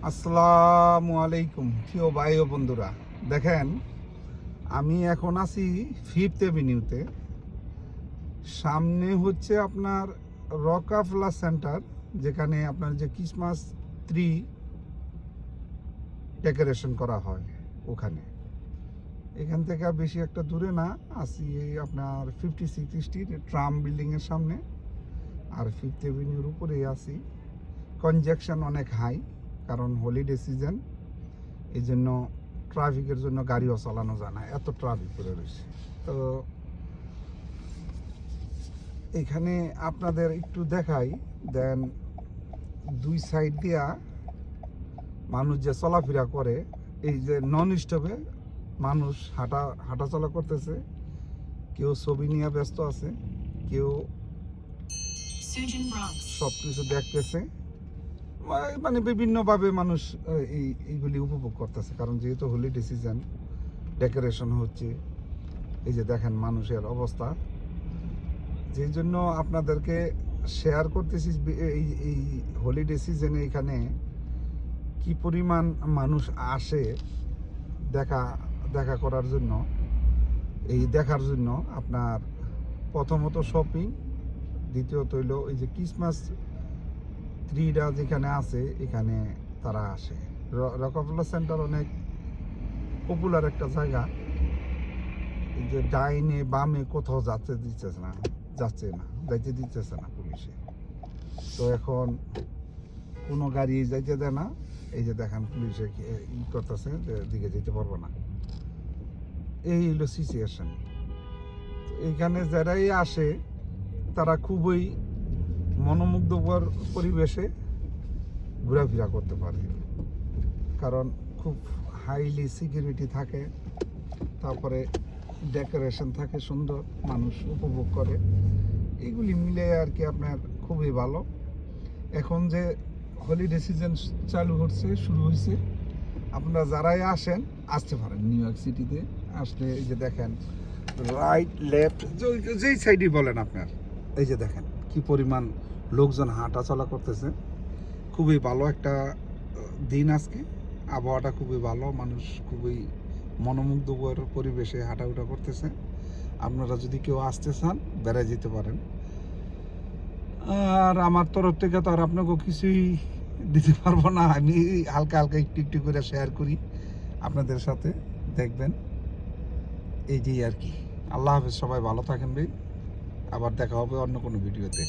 আসসালামু আলাইকুম প্রিয় ভাই ও বন্ধুরা, দেখেন আমি এখন আছি ফিফথ এভিনিউতে। সামনে হচ্ছে আপনার রকাফলা সেন্টার, যেখানে আপনার যে ক্রিসমাস ট্রি ডেকোরেশন করা হয় ওখানে। এখান থেকে বেশি একটা দূরে না, আছি আপনার 56 স্ট্রিট ট্রাম বিল্ডিংয়ের সামনে। আর ফিফথ এভিনিউর উপরেই আছি। কনজেকশন অনেক হাই, কারণ হলিডে সিজন, এই জন্য ট্রাফিকের জন্য গাড়িও চালানো যায় না, এত ট্রাফিক করে রয়েছে। তো এখানে আপনাদের একটু দেখাই দেন, দুই সাইড দিয়া মানুষ যে চলাফেরা করে, এই যে নন স্টপে মানুষ হাঁটাচলা করতেছে। কেউ ছবি নিয়ে ব্যস্ত আছে, কেউ সব কিছু দেখতেছে। মানে বিভিন্নভাবে মানুষ এইগুলি উপভোগ করতেছে, কারণ যেহেতু হলিডে সিজন, ডেকোরেশন হচ্ছে। এই যে দেখেন মানুষের অবস্থা, যেই জন্য আপনাদেরকে শেয়ার করতেছি এই হলিডে সিজনে এখানে কি পরিমাণ মানুষ আসে দেখা করার জন্য। এই দেখার জন্য আপনার প্রথমত শপিং, দ্বিতীয়ত হইল এই যে ক্রিসমাস ট্রিটা যেখানে আছে এখানে তারা আসে। রকাফেলা সেন্টার অনেক পপুলার একটা জায়গা। এই যে ডাইনে বামে কোথাও যাইতে দিতেছে না পুলিশে। তো এখন কোনো গাড়ি যাইতে দেয় না। এই যে দেখেন পুলিশে করতেছে যে দিকে যেতে পারবো না। এই হলো সিচুয়েশন। এইখানে যারাই আসে তারা খুবই মনোমুগ্ধকর পরিবেশে ঘোরাফেরা করতে পারে, কারণ খুব হাইলি সিকিউরিটি থাকে, তারপরে ডেকোরেশন থাকে সুন্দর, মানুষ উপভোগ করে। এগুলি মিলে আর কি আপনার খুবই ভালো। এখন যে হলিডে সিজন শুরু হয়েছে, আপনারা যারাই আসতে পারেন নিউ ইয়র্ক সিটিতে। আসলে এই যে দেখেন রাইট লেফট যেই সাইডই বলেন আপনার, এই যে দেখেন কি পরিমাণ লোকজন হাঁটা চলা করতেছে। খুবই ভালো একটা দিন আজকে, আবহাওয়াটা খুবই ভালো, মানুষ খুবই মনোমুগ্ধকর পরিবেশে হাঁটাউটা করতেছে। আপনারা যদি কেউ আসতে চান বেড়ায় যেতে পারেন। আর আমার তরফ থেকে তো আর আপনাকে কিছুই দিতে পারবো না, আমি হালকা হালকা একটু একটু করে শেয়ার করি আপনাদের সাথে, দেখবেন এই যে আর কি। আল্লাহ হাফেজ, সবাই ভালো থাকেন ভাই, আবার দেখা হবে অন্য কোনো ভিডিওতে।